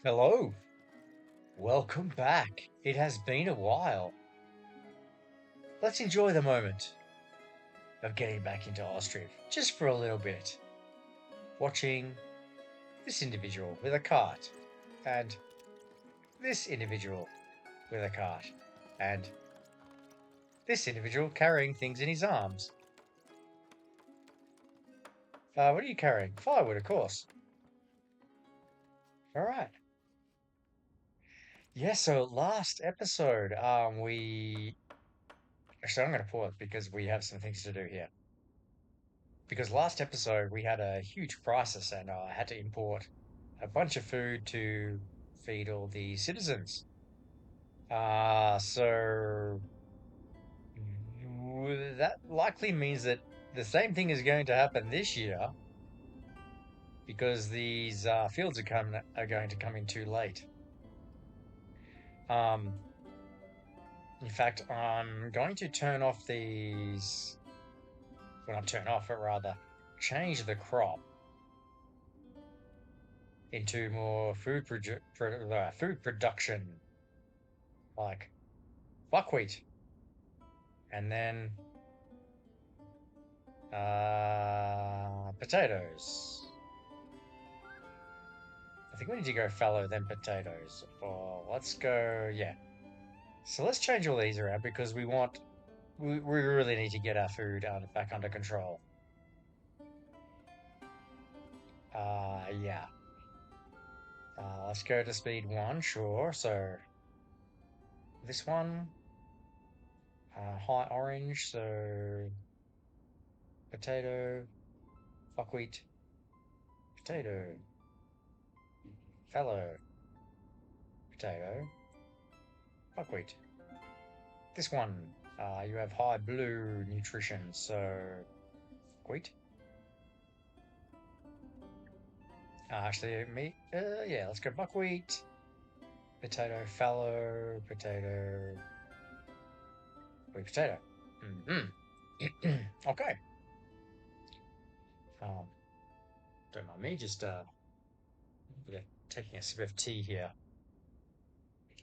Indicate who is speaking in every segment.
Speaker 1: Hello, welcome back. It has been a while. Let's enjoy the moment of getting back into Ostriv just for a little bit. Watching this individual with a cart, and this individual with a cart, and this individual carrying things in his arms. What are you carrying? Firewood, of course. All right. Yeah, so last episode, we actually I'm going to pause because we have some things to do here. Because last episode we had a huge crisis and I had to import a bunch of food to feed all the citizens. So that likely means that the same thing is going to happen this year because these fields are going to come in too late. Um, in fact, I'm going to turn off these. Well, not turn off, but rather change the crop into more food production, like buckwheat, and then potatoes. I think we need to go fallow, then potatoes. Or let's go, yeah. So let's change all these around because we really need to get our food back under control. Yeah. Let's go to speed one, sure. So this one, high orange, so potato, buckwheat, potato, fallow, potato, buckwheat. This one, you have high blue nutrition, so wheat. Actually, yeah, let's go buckwheat, potato, fallow, potato, wheat, potato. Okay. Um, don't mind me, just yeah, taking a sip of tea here.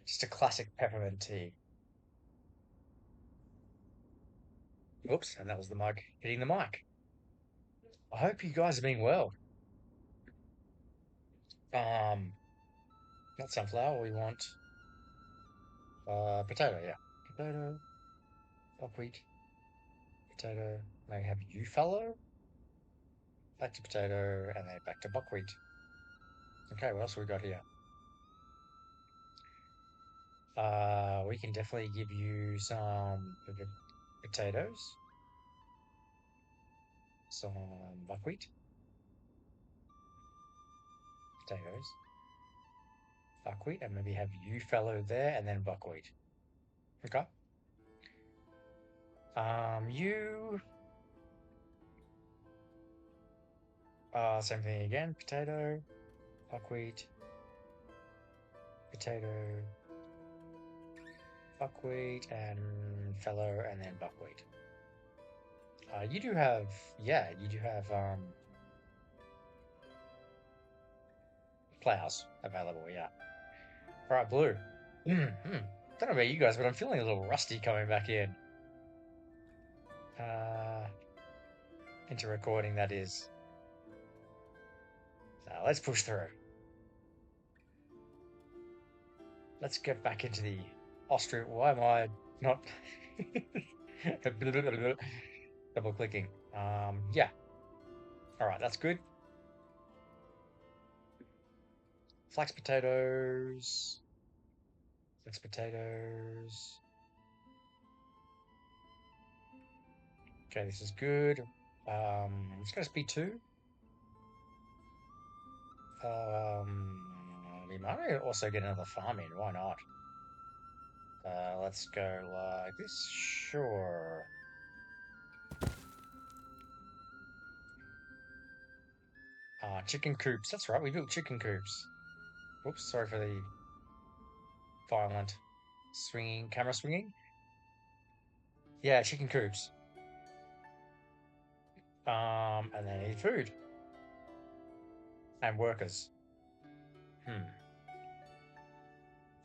Speaker 1: Just a classic peppermint tea. Oops, and that was the mug hitting the mic. I hope you guys are being well. Um, Not sunflower. We want potato. Yeah, potato, buckwheat, potato. Now you have you fallow, back to potato, and then back to buckwheat. Okay, what else we got here? We can definitely give you some potatoes, some buckwheat, potatoes, buckwheat, and maybe have you fallow there, and then buckwheat. Okay. You. Same thing again. Potato, buckwheat, potato, buckwheat, and fallow, and then buckwheat. You do have, yeah, you do have plows available, yeah. All right, blue. Mm-hmm. Don't know about you guys, but I'm feeling a little rusty coming back in. Uh, Into recording, that is. So let's push through. Let's get back into the Ostriv. Why am I not double clicking? Yeah. All right, that's good. Flax potatoes. Flax potatoes. Okay, this is good. It's going to be two. We might also get another farm in. Why not? Let's go like this. Sure. Chicken coops. That's right. We built chicken coops. Whoops. Sorry for the violent camera swinging. Yeah, chicken coops. And they need food and workers. Hmm.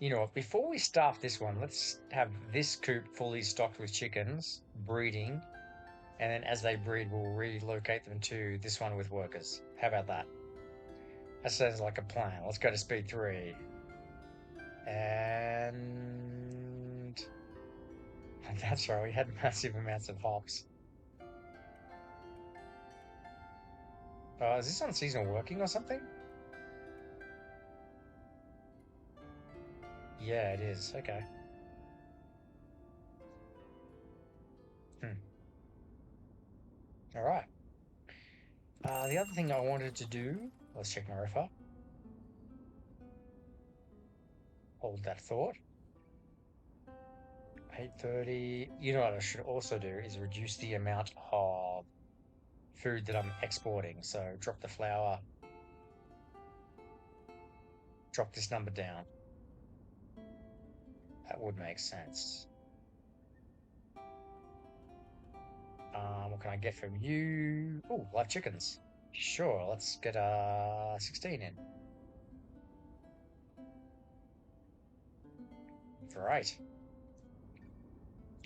Speaker 1: You know what? Before we staff this one, let's have this coop fully stocked with chickens, breeding, and then as they breed, we'll relocate them to this one with workers. How about that? That sounds like a plan. Let's go to speed 3. And that's right, we had massive amounts of hops. Is this on seasonal working or something? Yeah, it is. Okay. Hmm. All right. The other thing I wanted to do, let's check my RFR. Hold that thought. 8:30. You know what I should also do is reduce the amount of food that I'm exporting. So drop the flour, drop this number down. That would make sense. What can I get from you? Oh, live chickens. Sure, let's get 16 in. Great.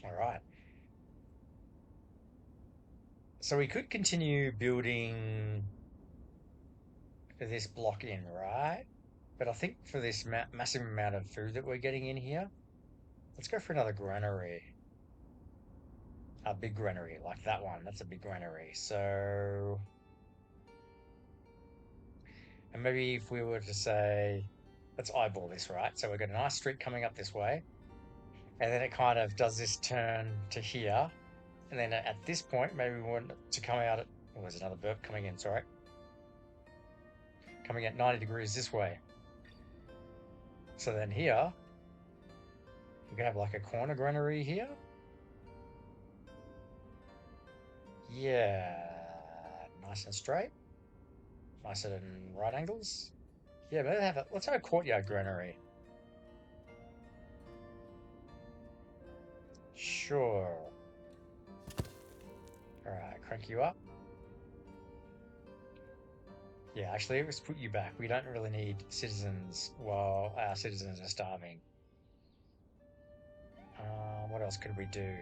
Speaker 1: All right. So we could continue building this block in, right? But I think for this massive amount of food that we're getting in here, let's go for another granary. A big granary, like that one. That's a big granary. So, and maybe if we were to say, let's eyeball this, right? So we've got a nice street coming up this way, and then it kind of does this turn to here. And then at this point, maybe we want to come out at, oh, there's another burp coming in, sorry. Coming at 90 degrees this way. So then here, we can have like a corner granary here. Yeah, nice and straight. Nice at right angles. Yeah, but let's have a courtyard granary. Sure. All right, crank you up. Yeah, actually, let's put you back. We don't really need citizens while our citizens are starving. What else could we do?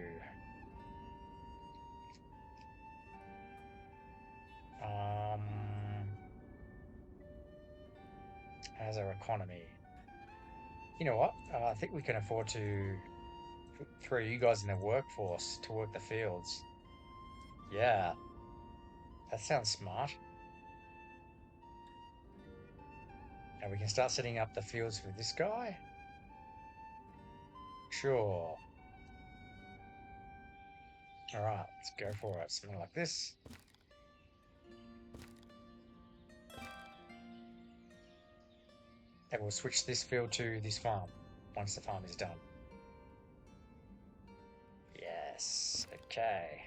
Speaker 1: Um, how's our economy? You know what? I think we can afford to put 3 of you guys in the workforce to work the fields. Yeah, that sounds smart. And we can start setting up the fields for this guy. Sure. All right, let's go for it. Something like this. And we'll switch this field to this farm once the farm is done. Yes, okay.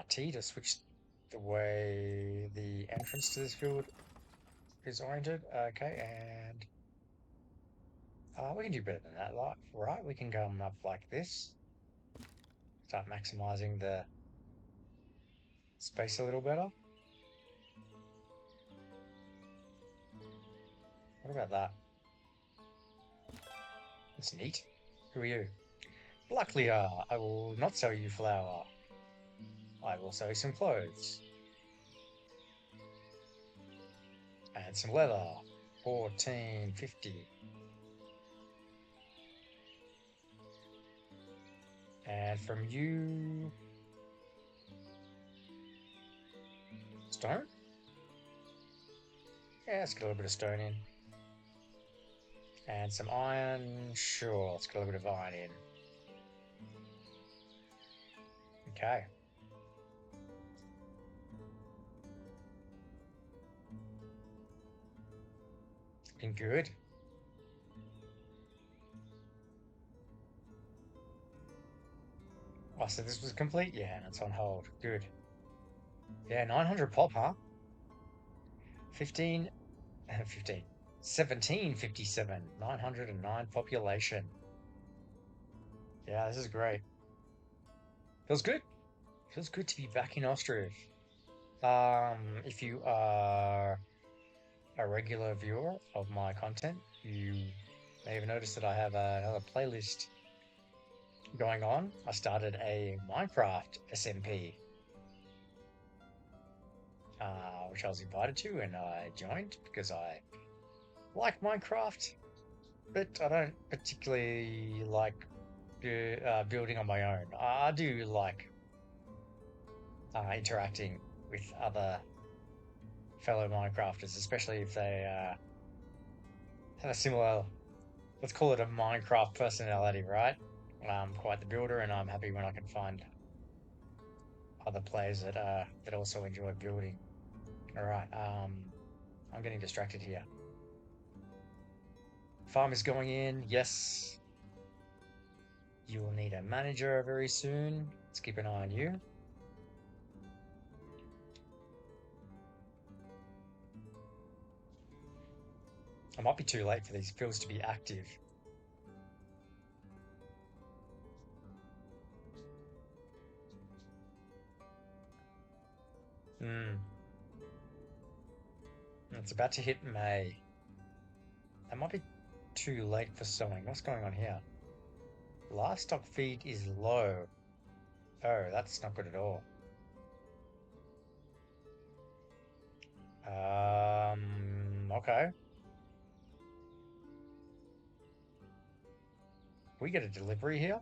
Speaker 1: T to switch the way the entrance to this field is oriented. Okay, and we can do better than that, like, right? We can come up like this. Start maximizing the space a little better. What about that? That's neat. Who are you? Luckily, I will not sell you flour. I will sell you some clothes. And some leather. 1450. And from you... Stone? Yeah, let's get a little bit of stone in. And some iron. Sure, let's get a little bit of iron in. Okay. Looking good. Oh, so this was complete? Yeah, and it's on hold. Good. Yeah, 900 pop, huh? 15, 15, 1757, 909 population. Yeah, this is great. Feels good. Feels good to be back in Ostriv. If you are a regular viewer of my content, you may have noticed that I have another playlist going on. I started a Minecraft SMP, which I was invited to, and I joined because I like Minecraft, but I don't particularly like building on my own. I do like interacting with other fellow Minecrafters, especially if they have a similar, let's call it a Minecraft personality, right? I'm quite the builder, and I'm happy when I can find other players that also enjoy building. All right, I'm getting distracted here. Farm is going in. Yes, you will need a manager very soon. Let's keep an eye on you. I might be too late for these fields to be active. Hmm. It's about to hit May. That might be too late for sowing. What's going on here? Livestock feed is low. Oh, that's not good at all. Okay. We get a delivery here.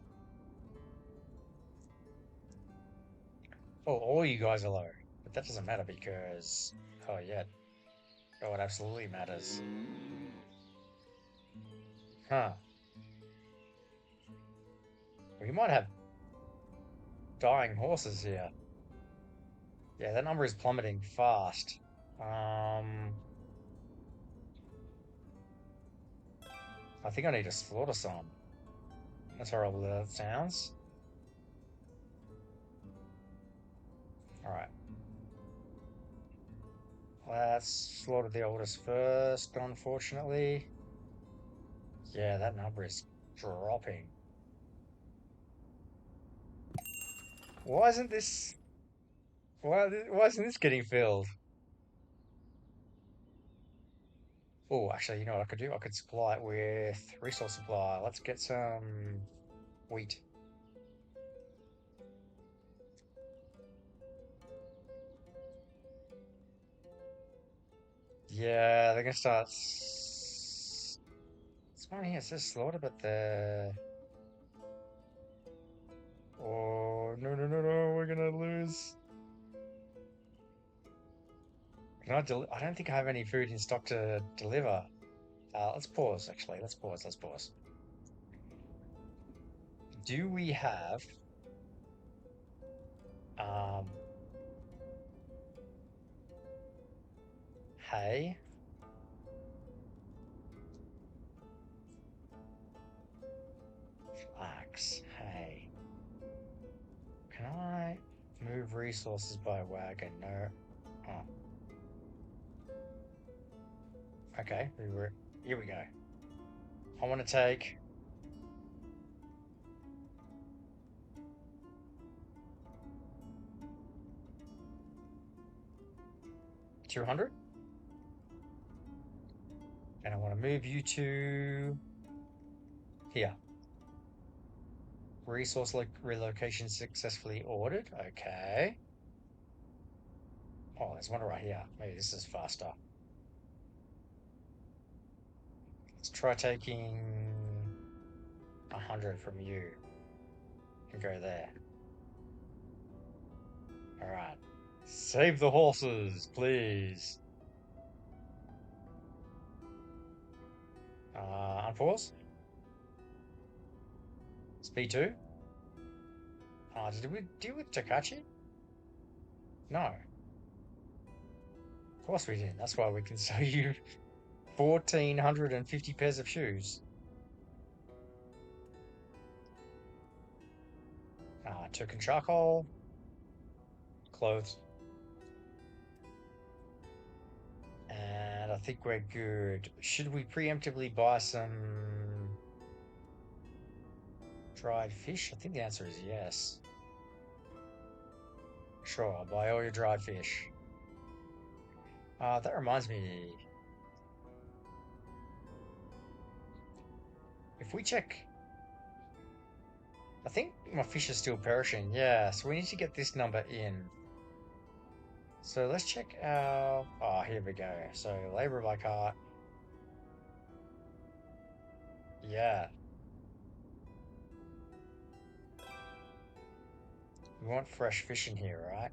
Speaker 1: Oh, all you guys are low. But that doesn't matter because, oh yeah, oh, it absolutely matters. Huh. We might have dying horses here. Yeah, that number is plummeting fast. Um, I think I need to slaughter some. That's horrible that sounds. All right. Let's slaughter the oldest first, unfortunately. Yeah, that number is dropping. Why isn't this... why isn't this getting filled? Oh, actually, you know what I could do? I could supply it with resource supply. Let's get some wheat. Yeah, they're gonna start. It's funny here. It says slaughter, but the. Oh no no no no! We're gonna lose. Can I? I don't think I have any food in stock to deliver. Let's pause. Actually, let's pause. Let's pause. Do we have um hay? Flax, hay. Can I move resources by wagon? No. Oh, okay. Here we go. I want to take 200, and I want to move you to here. Resource relocation successfully ordered. Okay. Oh, there's one right here. Maybe this is faster. Let's try taking 100 from you and go there. All right. Save the horses, please. Unpause. Speed 2. Did we deal with Takachi? No. Of course we didn't. That's why we can sell you 1,450 pairs of shoes. Token charcoal. Clothes. And I think we're good. Should we preemptively buy some dried fish? I think the answer is yes. Sure, I'll buy all your dried fish. That reminds me. we check... I think my fish is still perishing. Yeah, so we need to get this number in. So let's check our... Oh, here we go. So labor by cart. Yeah. We want fresh fish in here, right?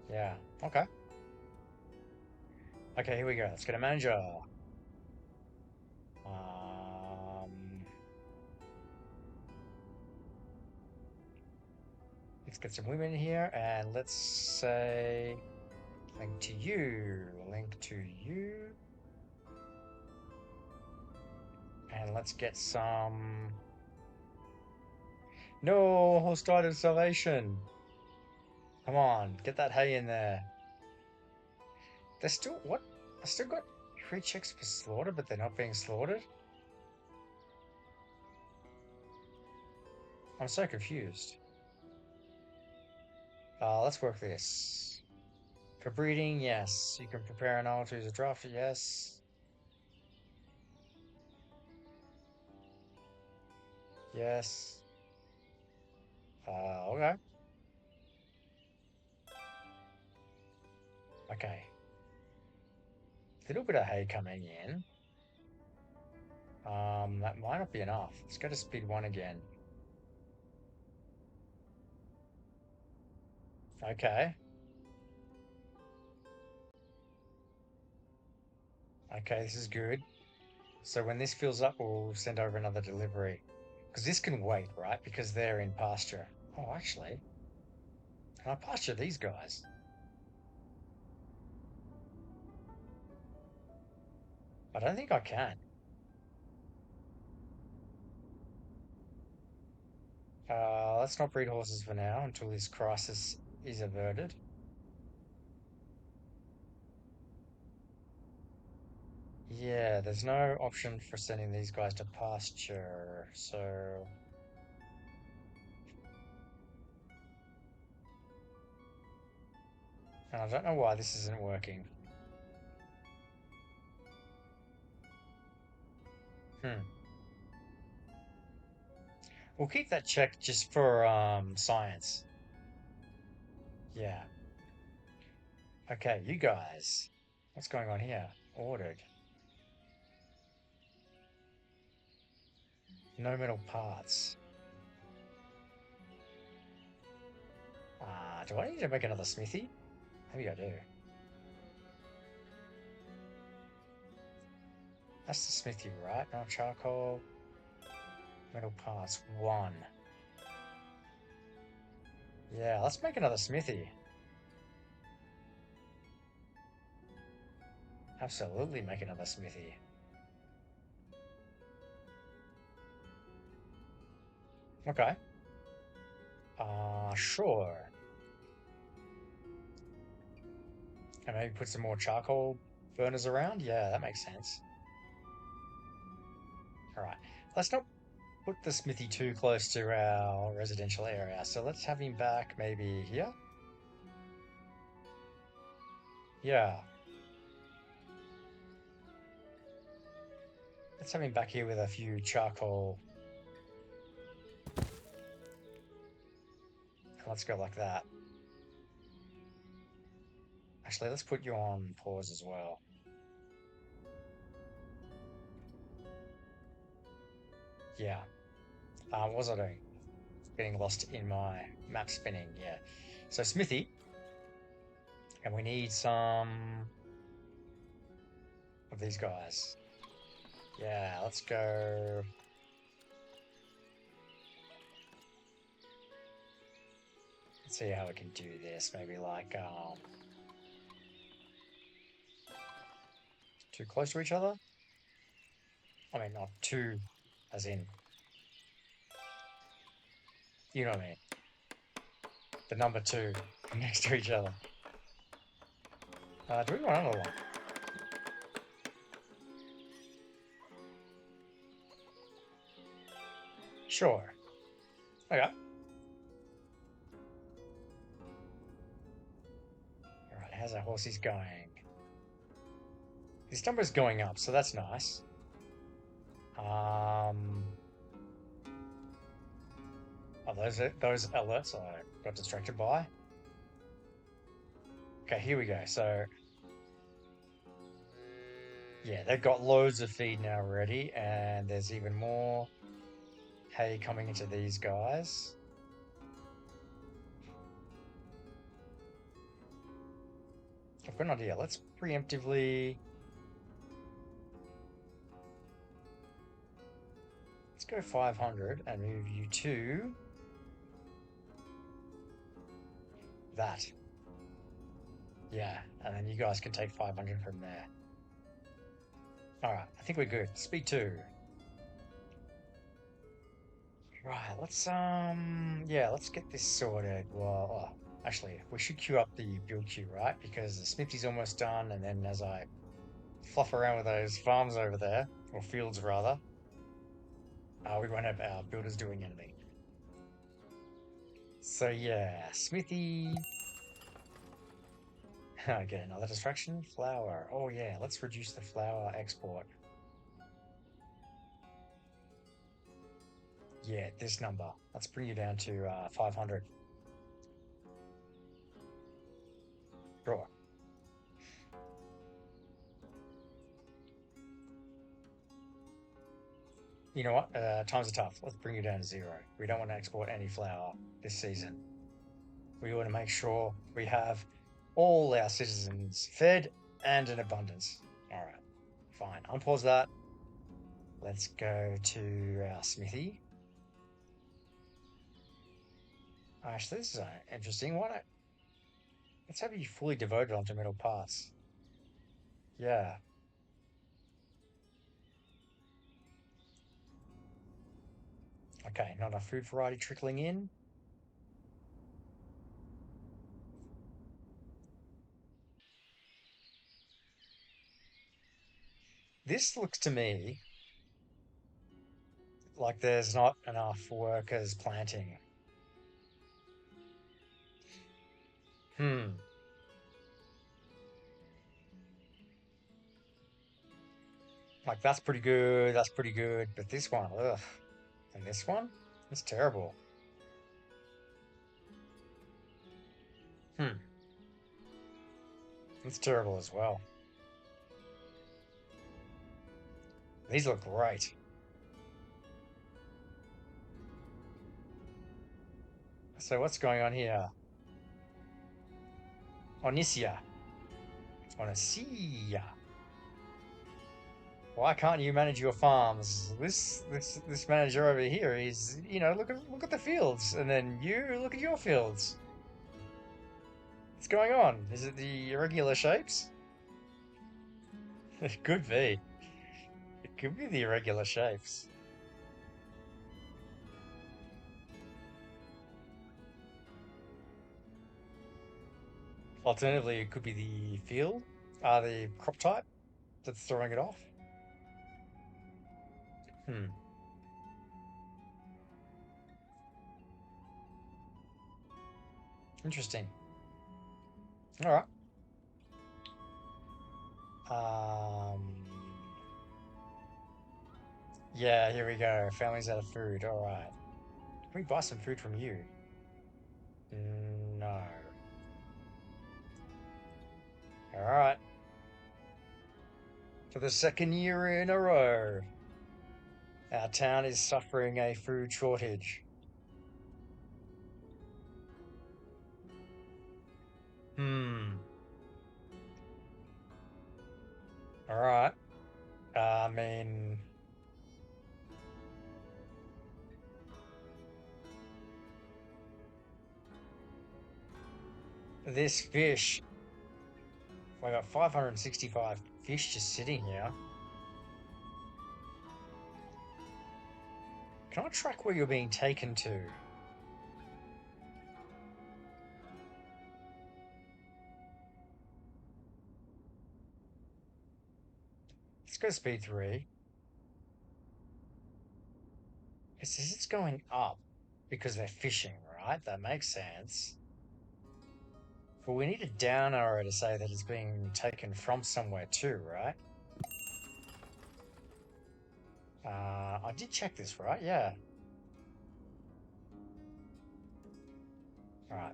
Speaker 1: Yeah. Okay. Okay, here we go. Let's get a manager. Um, let's get some women here, and let's say link to you, link to you, and let's get some. No, hostile salvation. Come on, get that hay in there. They're still what? I still got 3 checks for slaughter, but they're not being slaughtered. I'm so confused. Let's work this. For breeding, yes. You can prepare an owl to use a draft, yes. Yes. Okay. Okay. Little bit of hay coming in. That might not be enough. Let's go to speed 1 again. Okay. Okay, this is good. So when this fills up, we'll send over another delivery. Because this can wait, right? Because they're in pasture. Oh, actually, can I pasture these guys? I don't think I can. Let's not breed horses for now until this crisis is averted. Yeah, there's no option for sending these guys to pasture, so... And I don't know why this isn't working. Hmm. We'll keep that check just for science. Yeah. Okay, you guys. What's going on here? Ordered. No metal parts. Do I need to make another smithy? Maybe I do. That's the smithy, right? No charcoal. Metal parts. 1. Yeah, let's make another smithy. Absolutely make another smithy. Okay. Sure. And maybe put some more charcoal burners around? Yeah, that makes sense. Alright. Let's not put the smithy too close to our residential area. So let's have him back maybe here. Yeah. Let's have him back here with a few charcoal. Let's go like that. Actually, let's put you on pause as well. Yeah. What was I doing? Getting lost in my map spinning. Yeah. So smithy. And we need some of these guys. Yeah, let's go. Let's see how we can do this. Maybe like too close to each other. I mean, not too, as in, you know what I mean. The number 2 next to each other. Do we want another one? Sure. Okay. All right, how's our horses going? His number's going up, so that's nice. Um, are those alerts I got distracted by? Okay, here we go. So yeah, they've got loads of feed now already, and there's even more hay coming into these guys. I've got an idea. Let's preemptively let's go 500 and move you to that. Yeah, and then you guys can take 500 from there. All right, I think we're good. Speed 2. Right, yeah, let's get this sorted. Well, actually, we should queue up the build queue, right? Because the smithy's almost done, and then as I fluff around with those farms over there, or fields rather, we won't have our builders doing anything. So yeah, smithy. Get another distraction. Flour. Oh yeah, let's reduce the flour export. Yeah, this number. Let's bring you down to 500. Sure. You know what? Times are tough. Let's bring you down to 0. We don't want to export any flour this season. We want to make sure we have all our citizens fed and in abundance. All right, fine. Unpause that. Let's go to our smithy. Actually, this is interesting. Why don't let's have you fully devoted onto metal parts? Yeah. Okay, not enough food variety trickling in. This looks to me like there's not enough workers planting. Hmm. Like that's pretty good. That's pretty good. But this one, ugh. And this one, it's terrible. Hmm. It's terrible as well. These look great. So what's going on here? Onisia. Onisia. Why can't you manage your farms? This manager over here, he's look at the fields, and then you look at your fields. What's going on? Is it the irregular shapes? It could be. It could be the irregular shapes. Alternatively, it could be the field, the crop type that's throwing it off. Hmm. Interesting. All right. Um. Yeah, here we go. Family's out of food. All right. Can we buy some food from you? No. All right. For the second year in a row, our town is suffering a food shortage. Hmm. All right. I mean, this fish, we got 565 fish just sitting here. Can I track where you're being taken to? Let's go speed 3. It says it's going up because they're fishing, right? That makes sense. But we need a down arrow to say that it's being taken from somewhere too, right? I did check this, right? Yeah. All right.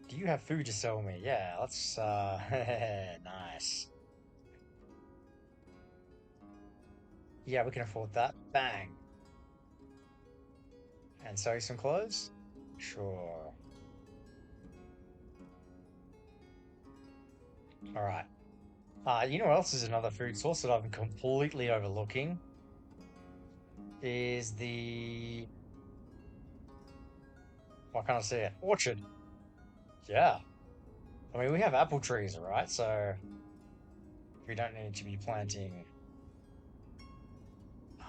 Speaker 1: Do you have food to sell me? Yeah, let's, nice. Yeah, we can afford that. Bang. And sell you some clothes? Sure. All right. You know what else is another food source that I've been completely overlooking? Is the, why can't I say it? Orchard. Yeah. I mean, we have apple trees, right? So we don't need to be planting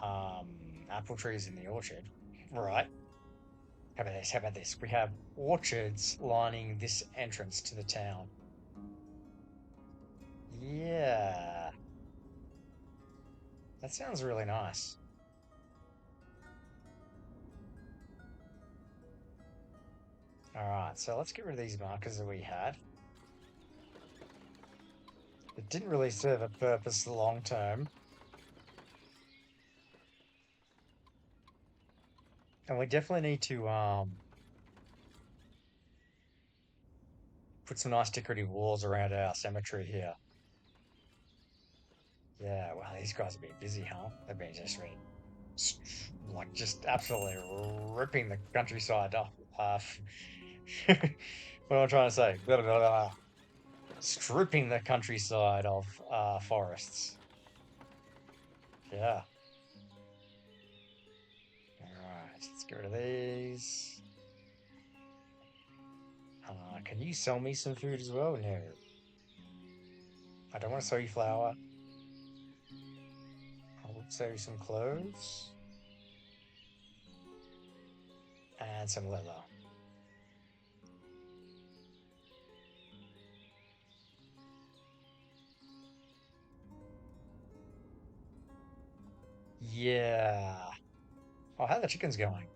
Speaker 1: um, apple trees in the orchard, right? How about this? How about this? We have orchards lining this entrance to the town. Yeah, that sounds really nice. All right, so let's get rid of these markers that we had. It didn't really serve a purpose long term, and we definitely need to put some nice decorative walls around our cemetery here. Yeah, well, these guys have been busy, huh? They've been just really, like, just absolutely ripping the countryside off. What am I trying to say? Blah, blah, blah, blah. Stripping the countryside of forests. Yeah. All right, let's get rid of these. Can you sell me some food as well? No, I don't want to sell you flour. I'll sell you some clothes and some leather. Yeah. Oh, how are the chickens going?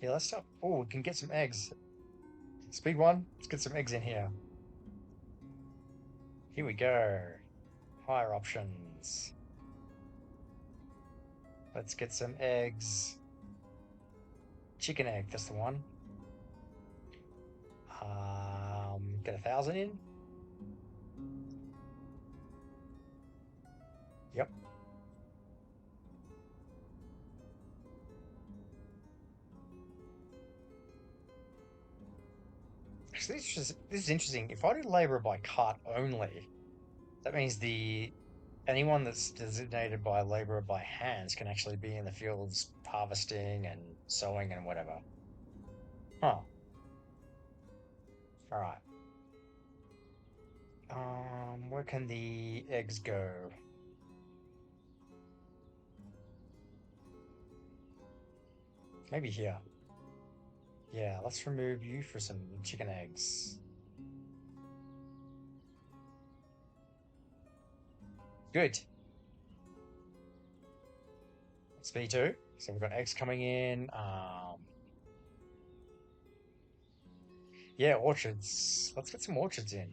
Speaker 1: Yeah, let's stop. Oh, we can get some eggs. Speed one. Let's get some eggs in here. Here we go. Higher options. Let's get some eggs. Chicken egg, that's the one. Get 1,000 in. Yep. Actually, this is interesting. If I do labor by cart only, that means the anyone that's designated by labor by hands can actually be in the fields harvesting and sowing and whatever. Huh. All right. Where can the eggs go? Maybe here. Yeah, let's remove you for some chicken eggs. Good. It's me too. So we've got eggs coming in. Yeah, orchards. Let's get some orchards in.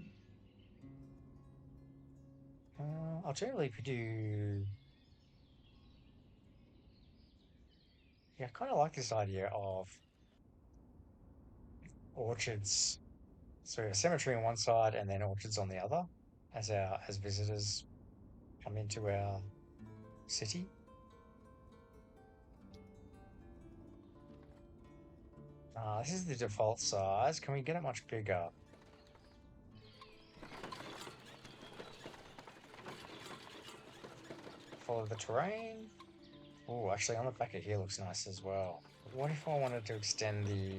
Speaker 1: Alternatively, if we do, yeah, I kind of like this idea of orchards. So a cemetery on one side and then orchards on the other, as visitors come into our city. This is the default size. Can we get it much bigger? Follow the terrain. Oh, actually, on the back of here looks nice as well. What if I wanted to extend the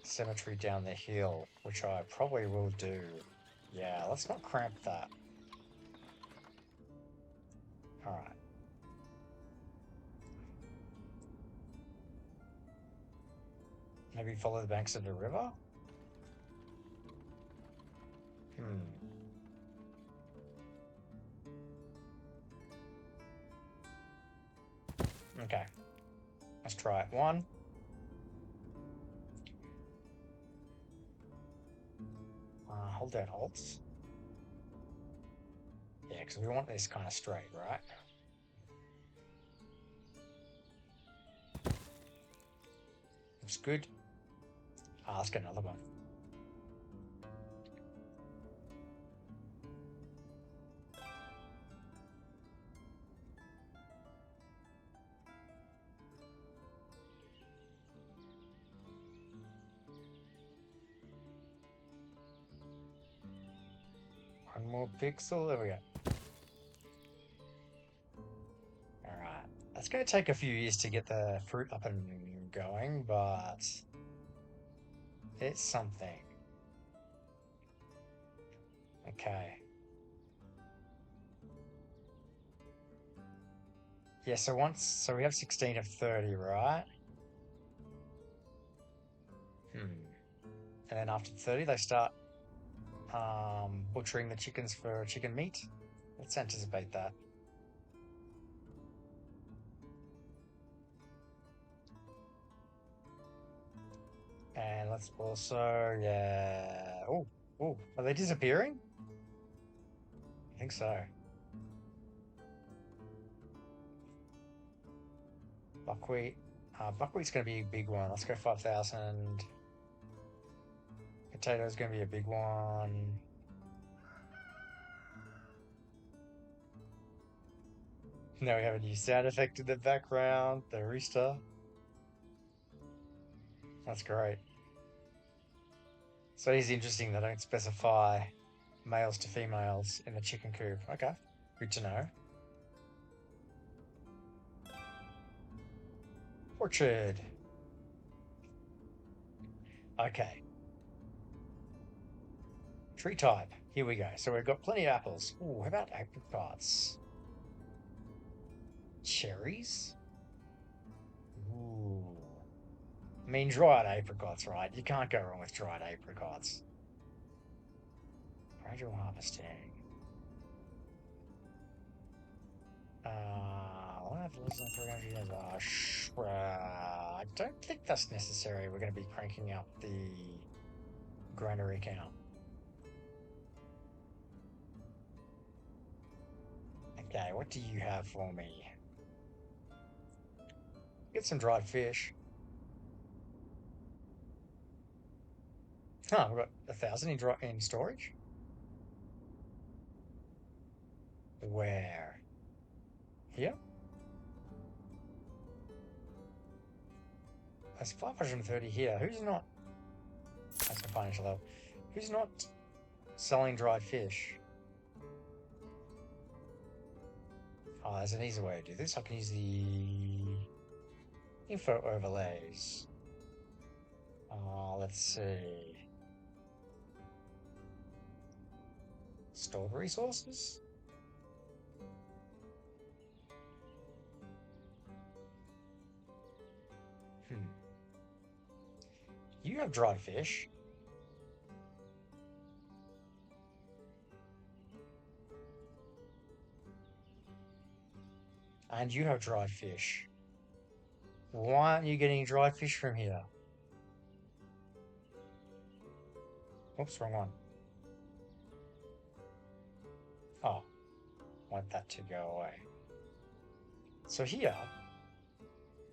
Speaker 1: cemetery down the hill, which I probably will do. Yeah, let's not cramp that. All right. Maybe follow the banks of the river? Hmm. Okay. Let's try it. One. Hold down Alt. Yeah, because we want this kind of straight, right? Looks good. Ask another one. One more pixel. There we go. All right. That's going to take a few years to get the fruit up and going, but it's something. Okay. Yeah, so we have 16 of 30, right? Hmm. And then after 30, they start butchering the chickens for chicken meat. Let's anticipate that. And let's also, yeah. Oh, are they disappearing? I think so. Buckwheat. Buckwheat's going to be a big one. Let's go 5,000. Potato's going to be a big one. Now we have a new sound effect in the background, the rooster. That's great. So it is interesting they don't specify males to females in the chicken coop. Okay, good to know. Orchard. Okay. Tree type. Here we go. So we've got plenty of apples. Ooh, how about apricots? Cherries? Ooh. I mean, dried apricots, right? You can't go wrong with dried apricots. Gradual harvesting. One have less than 300 years. I don't think that's necessary. We're going to be cranking up the granary count. Okay, what do you have for me? Get some dried fish. Huh, we've got 1,000 in storage? Where? Here? That's 530 here. Who's not? That's a financial level. Who's not selling dried fish? Oh, there's an easy way to do this. I can use the info overlays. Let's see. Stored resources? You have dried fish. And you have dried fish. Why aren't you getting dried fish from here? Oops, wrong one. Oh, want that to go away. So here,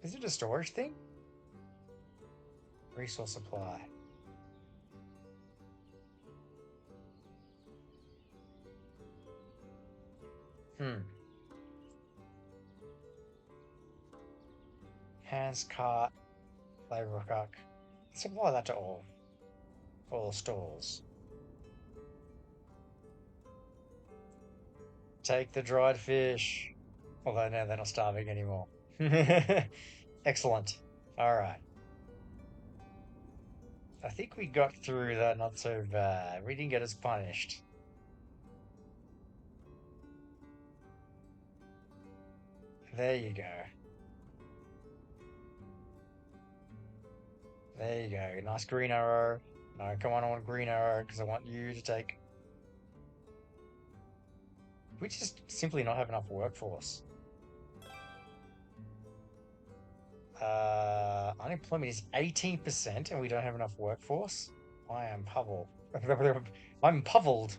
Speaker 1: is it a storage thing? Resource supply. Hands, cart, labor cook. Supply that to all stalls. Take the dried fish. Although now they're not starving anymore. Excellent. All right. I think we got through that not so bad. We didn't get as punished. There you go. There you go. Nice green arrow. No, come on, I want a green arrow because I want you to take. We just simply not have enough workforce. Unemployment is 18% and we don't have enough workforce. I am puzzled. I'm puzzled.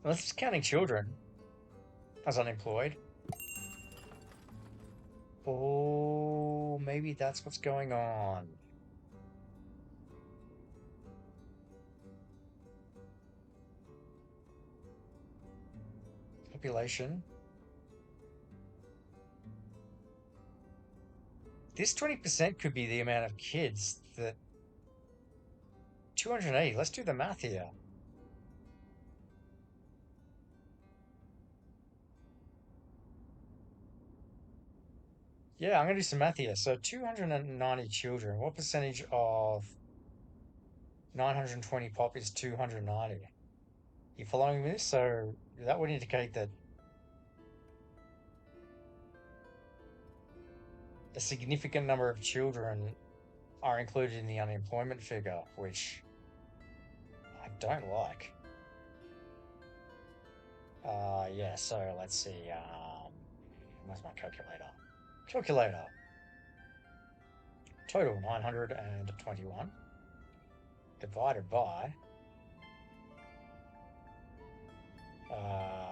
Speaker 1: Unless it's counting children as unemployed. Oh, maybe that's what's going on. Population. This 20% could be the amount of kids that 280. Let's do the math here. Yeah, I'm gonna do some math here. So 290 children. What percentage of 920 pop is 290? You following this? So that would indicate that a significant number of children are included in the unemployment figure, which I don't like. Yeah, so let's see. Where's my calculator? Calculator. Total 921 divided by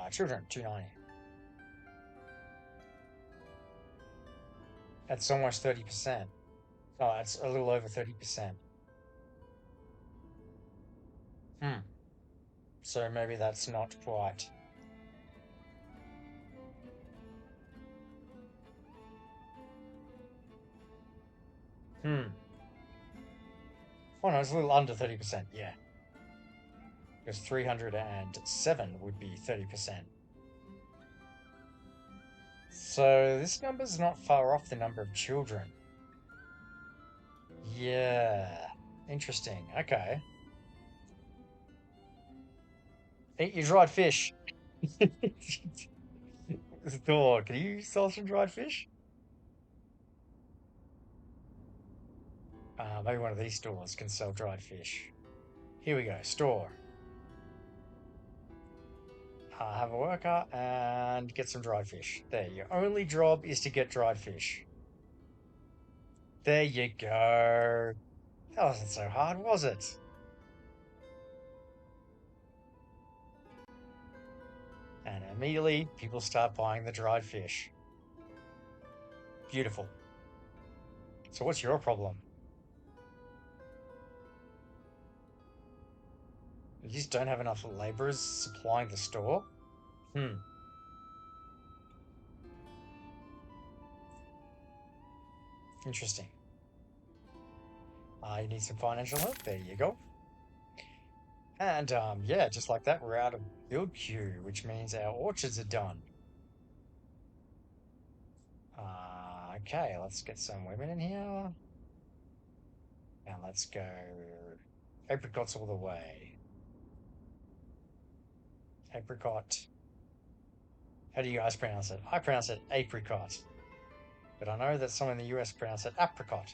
Speaker 1: children 290. That's almost 30%. Oh, it's a little over 30%. Hmm. So maybe that's not quite. Hmm. Oh no, it's a little under 30%. Yeah. Because 307 would be 30%. So this number's not far off the number of children. Yeah. Interesting. Okay. Eat your dried fish. Store, can you sell some dried fish? Maybe one of these stores can sell dried fish. Here we go. Store. Have a worker and get some dried fish. There, your only job is to get dried fish. There you go. That wasn't so hard, was it? And immediately people start buying the dried fish. Beautiful. So what's your problem? You just don't have enough laborers supplying the store? Hmm, interesting. You need some financial help? There you go. And yeah, just like that, we're out of build queue, which means our orchards are done. Okay, let's get some women in here. And let's go apricots all the way. Apricot. How do you guys pronounce it? I pronounce it apricot. But I know that some in the US pronounce it apricot.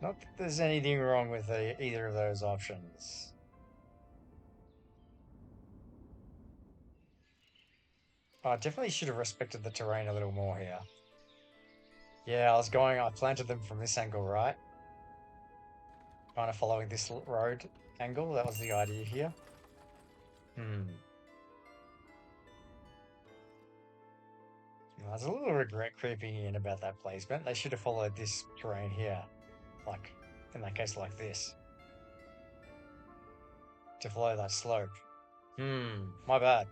Speaker 1: Not that there's anything wrong with either of those options. I definitely should have respected the terrain a little more here. Yeah, I planted them from this angle, right? Kind of following this road angle. That was the idea here. Hmm. There's a little regret creeping in about that placement. They should have followed this terrain here. Like, in that case, like this. To follow that slope. My bad.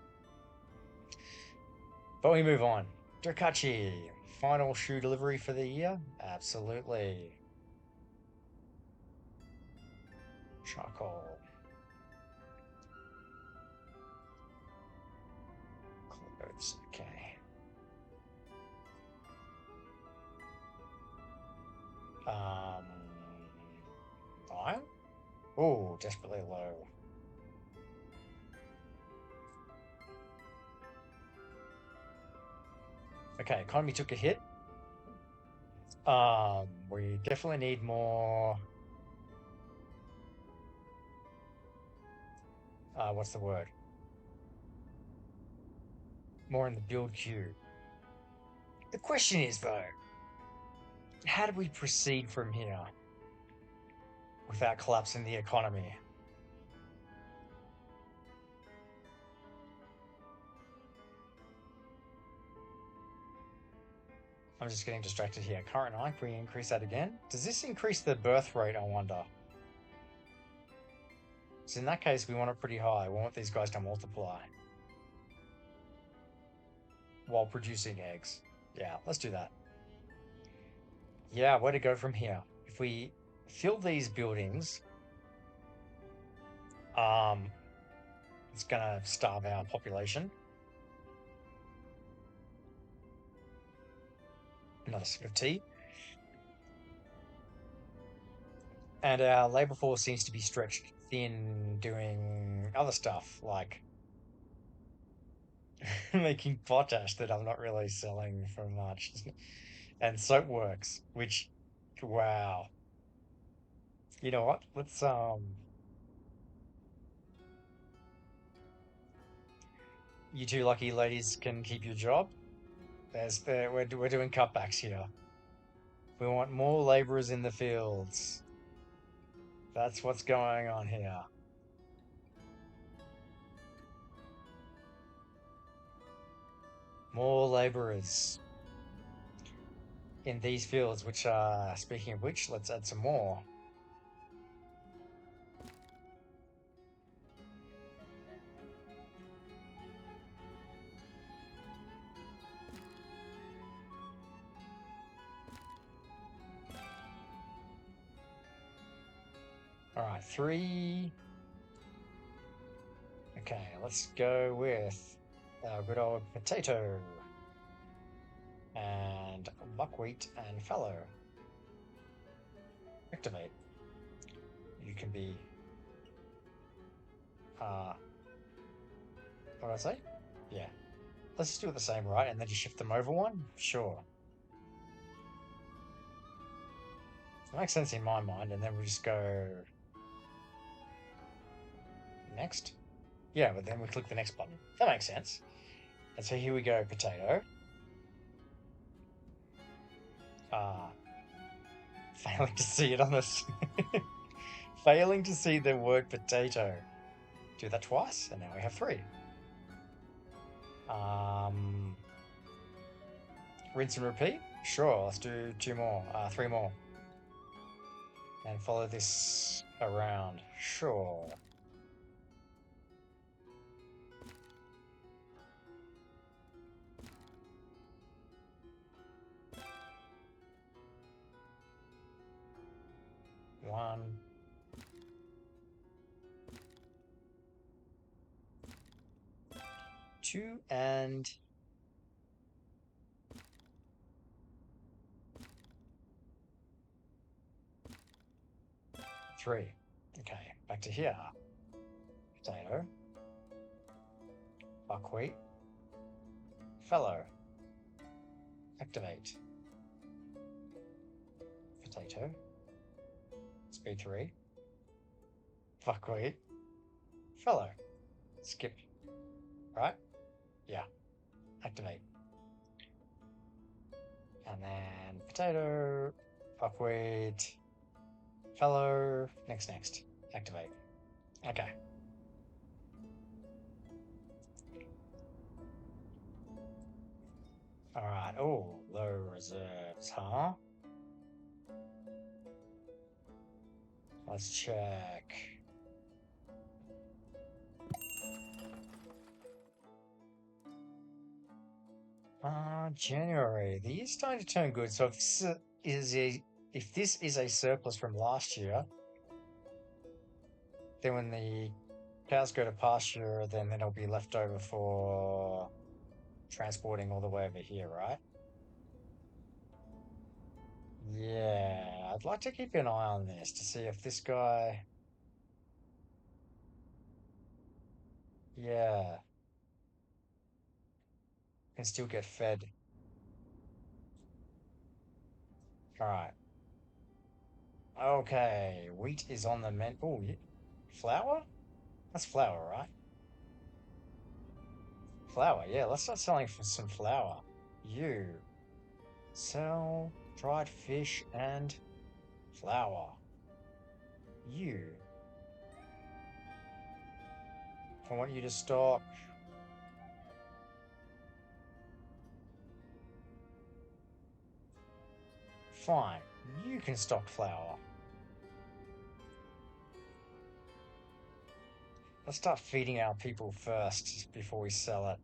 Speaker 1: But we move on. Durkachi, final shoe delivery for the year? Absolutely. Charcoal. Clothes, okay. Um, Iron? Oh, desperately low. Okay, economy took a hit. We definitely need more. What's the word? More in the build queue. The question is though, How do we proceed from here without collapsing the economy? I'm just getting distracted here. Current 9, can we increase that again? Does this increase the birth rate, I wonder? So in that case, we want it pretty high. We want these guys to multiply while producing eggs. Yeah, let's do that. Yeah, where to go from here? If we fill these buildings, um, it's gonna starve our population. Another sip of tea. And our labor force seems to be stretched thin doing other stuff like making potash that I'm not really selling for much. And soap works, which, wow. You know what? You two lucky ladies can keep your job. We're doing cutbacks here. We want more laborers in the fields. That's what's going on here. More laborers in these fields, which are, speaking of which, let's add some more. All right, 3. Okay, let's go with good old potato and buckwheat and fallow. Activate. You can be, uh, what did I say? Yeah. Let's just do it the same, right? And then just shift them over one? Sure. It makes sense in my mind, and then we just go next. Yeah, but then we click the next button. That makes sense. And so here we go, potato. Uh, failing to see it on this. Failing to see the word potato. Do that twice, and now we have 3. Um, rinse and repeat? Sure, let's do 2 more, 3 more. And follow this around. Sure. One. Two and 3. Okay, back to here. Potato. Buckwheat. Fallow. Activate. Potato. Speed 3. Buckwheat. Fallow. Skip. Right? Yeah. Activate. And then potato. Buckwheat. Fallow. Next. Activate. Okay. Alright. Oh, low reserves, huh? Let's check. January. The year's starting to turn good. So if this is a surplus from last year, then when the cows go to pasture, then it'll be left over for transporting all the way over here, right? Yeah, I'd like to keep an eye on this to see if this guy, yeah, can still get fed. All right. Okay, wheat is on the menu. Oh, flour? That's flour, right? Flour, yeah, let's start selling for some flour. You sell dried fish and flour. You. I want you to stock. Fine. You can stock flour. Let's start feeding our people first before we sell it.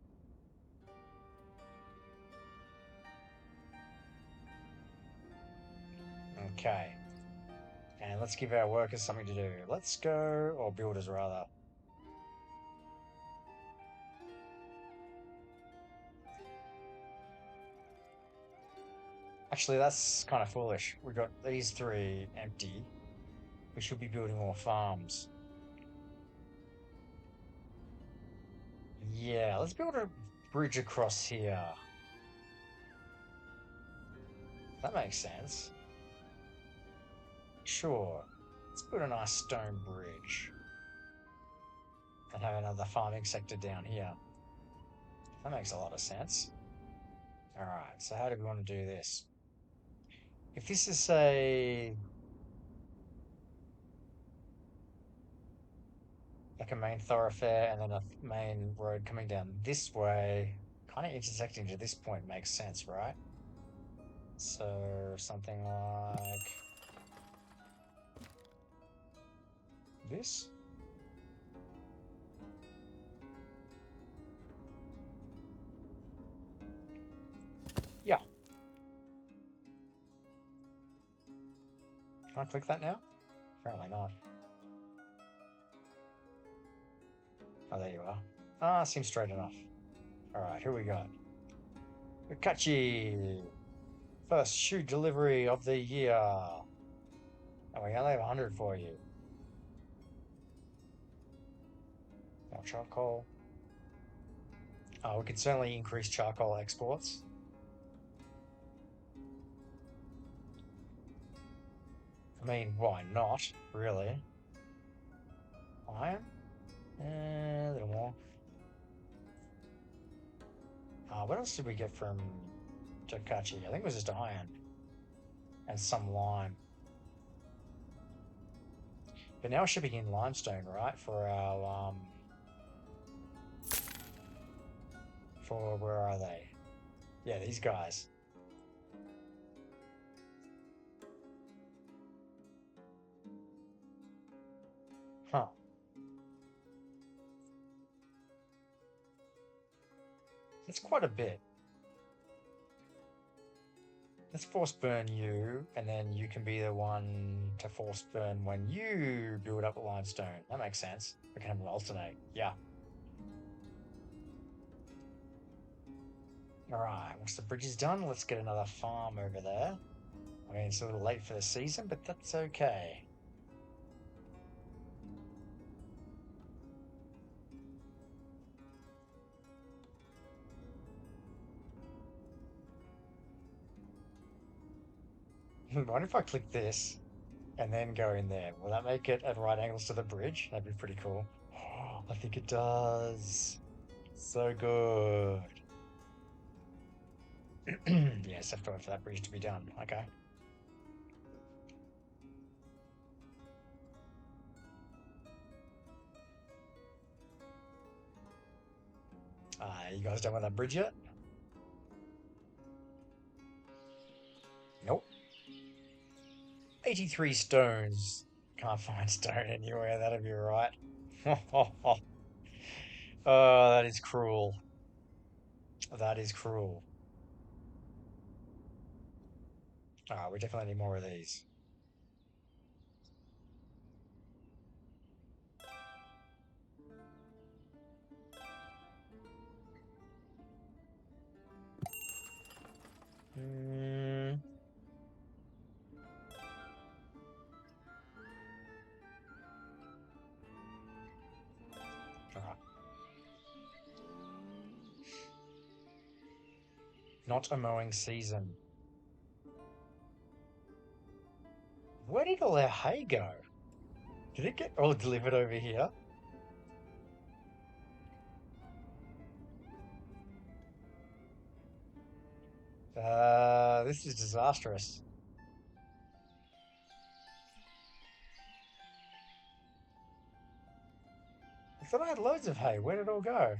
Speaker 1: Okay. And let's give our workers something to do. Let's go, or builders rather. Actually, that's kind of foolish. We've got these three empty. We should be building more farms. Yeah, let's build a bridge across here. That makes sense. Sure. Let's put a nice stone bridge. And have another farming sector down here. That makes a lot of sense. Alright, so how do we want to do this? If this is, say, like a main thoroughfare and then a main road coming down this way, kind of intersecting to this point makes sense, right? So something like this. Yeah. Can I click that now? Apparently not. Oh, there you are. Ah, seems straight enough. Alright, here we go. Ukachi! First shoe delivery of the year. And we only have 100 for you. More charcoal. We could certainly increase charcoal exports. I mean, why not, really? Iron? A little more. What else did we get from Jokachi? I think it was just iron. And some lime. But now we're shipping in limestone, right? For our, For, where are they? Yeah, these guys. Huh. That's quite a bit. Let's force burn you, and then you can be the one to force burn when you build up the limestone. That makes sense. We can have them alternate. Yeah. Alright, once the bridge is done, let's get another farm over there. I mean, it's a little late for the season, but that's okay. What if I click this and then go in there? Will that make it at right angles to the bridge? That'd be pretty cool. Oh, I think it does. So good. Yes, I have to wait for that bridge to be done. Okay. You guys done with that bridge yet? Nope. 83 stones. Can't find stone anywhere. That'd be right. Oh, that is cruel. That is cruel. We definitely need more of these. Hmm. Alright. Not a mowing season. Where did all our hay go? Did it get all delivered over here? This is disastrous. thought I had loads of hay. Where did it all go?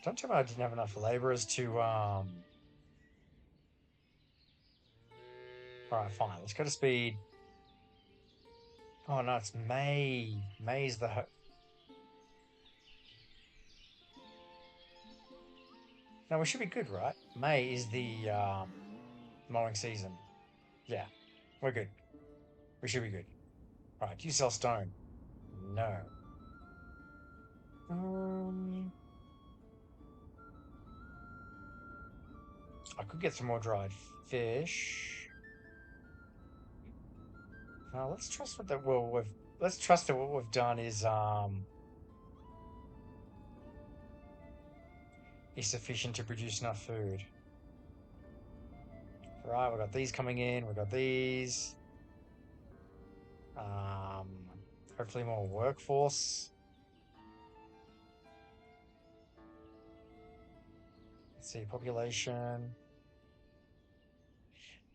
Speaker 1: Don't tell me I didn't have enough labourers to Alright, fine. Let's go to speed. Oh no, it's May. May's the No, we should be good, right? May is the mowing season. Yeah, we're good. We should be good. Right, do you sell stone? No. Um, I could get some more dried fish. Now let's trust what that well we've let's trust that what we've done is sufficient to produce enough food. Right, we've got these coming in, we've got these. Um, hopefully more workforce. Let's see, population.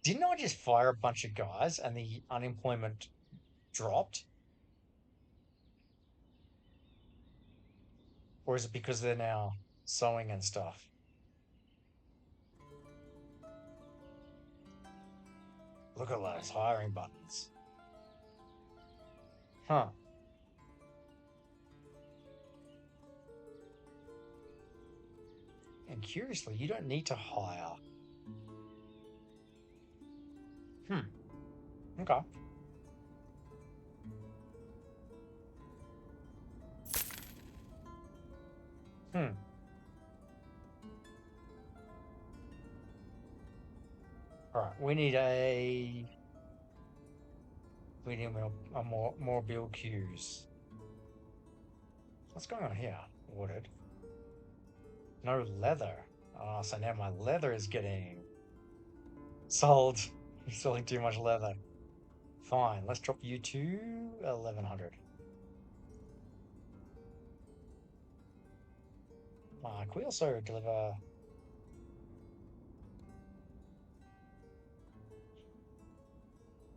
Speaker 1: Didn't I just fire a bunch of guys and the unemployment dropped? Or is it because they're now sewing and stuff? Look at those hiring buttons. Huh. And curiously, you don't need to hire. Hmm. Okay. Hmm. All right. We need more build queues. What's going on here? Ordered. No leather. Oh, so now my leather is getting sold. I'm selling too much leather. Fine. Let's drop you to 1100. Can we also deliver?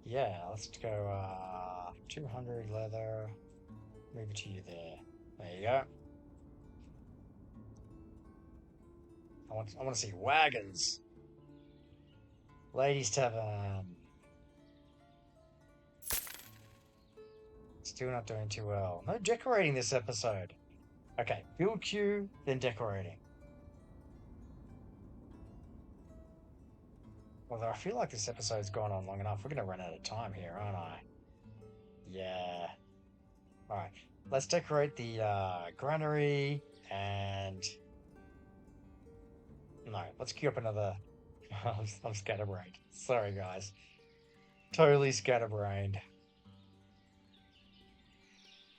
Speaker 1: Yeah, let's go 200 leather. Move it to you there. There you go. I want to see wagons. Ladies Tavern. Still not doing too well. No decorating this episode. Okay, build queue, then decorating. Although I feel like this episode's gone on long enough. We're going to run out of time here, aren't I? Yeah. Alright, let's decorate the granary and... No, let's queue up another... I'm scatterbrained. Sorry, guys. Totally scatterbrained.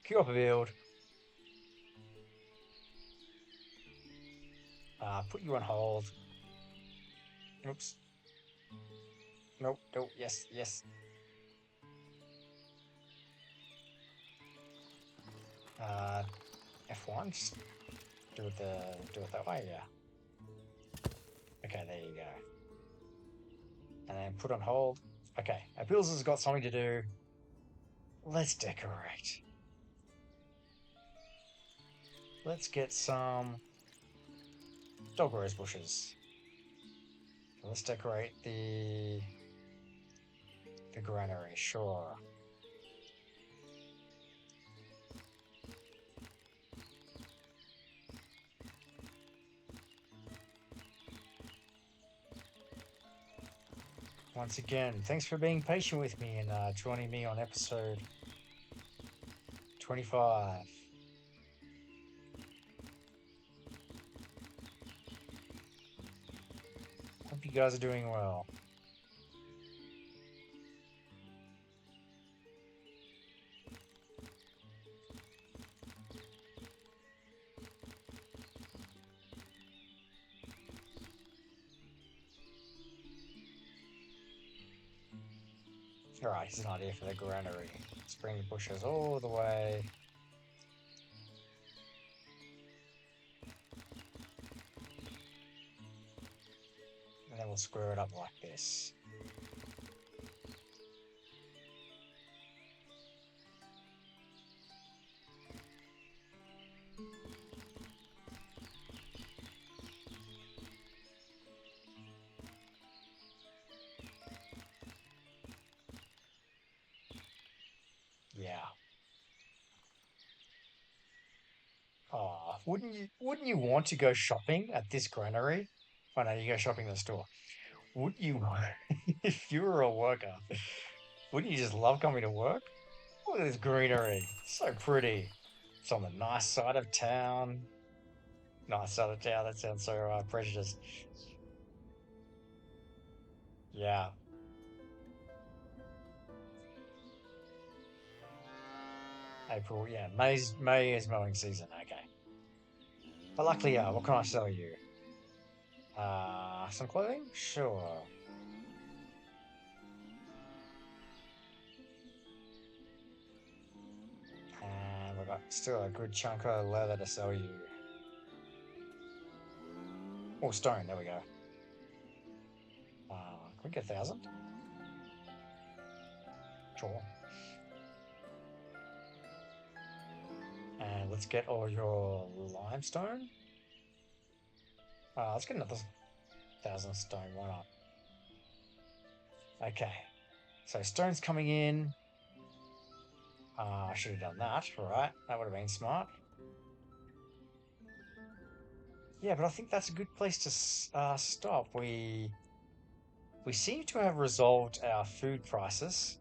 Speaker 1: Queue up a build. Put you on hold. Oops. Nope, nope, yes, yes. F1, just do it that way, yeah. Okay, there you go. And then put on hold. Okay, our Bills has got something to do. Let's decorate. Let's get some dog rose bushes. Let's decorate the granary, sure. Once again, thanks for being patient with me and joining me on episode 25. Hope you guys are doing well. Alright, here's an idea for the granary. Let's bring the bushes all the way. And then we'll square it up like this. Oh, wouldn't you want to go shopping at this granary? Oh no, you go shopping in the store. Would you, if you were a worker, wouldn't you just love coming to work? Look at this greenery. So pretty. It's on the nice side of town. Nice side of town. That sounds so prejudiced. Yeah. April. Yeah. May is mowing season. Okay. But luckily, what can I sell you? Some clothing? Sure. And we've got still a good chunk of leather to sell you. Oh, stone. There we go. Can we get 1,000? Sure. And let's get all your limestone. Let's get another 1,000 stone. Why not? Okay. So stone's coming in. I should have done that, right? That would have been smart. Yeah, but I think that's a good place to stop. We seem to have resolved our food crisis.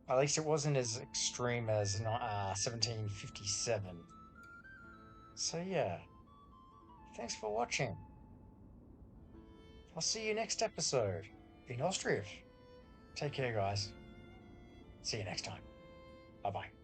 Speaker 1: At least it wasn't as extreme as 1757. So yeah, thanks for watching. I'll see you next episode in Ostriv. Take care, guys. See you next time. Bye bye.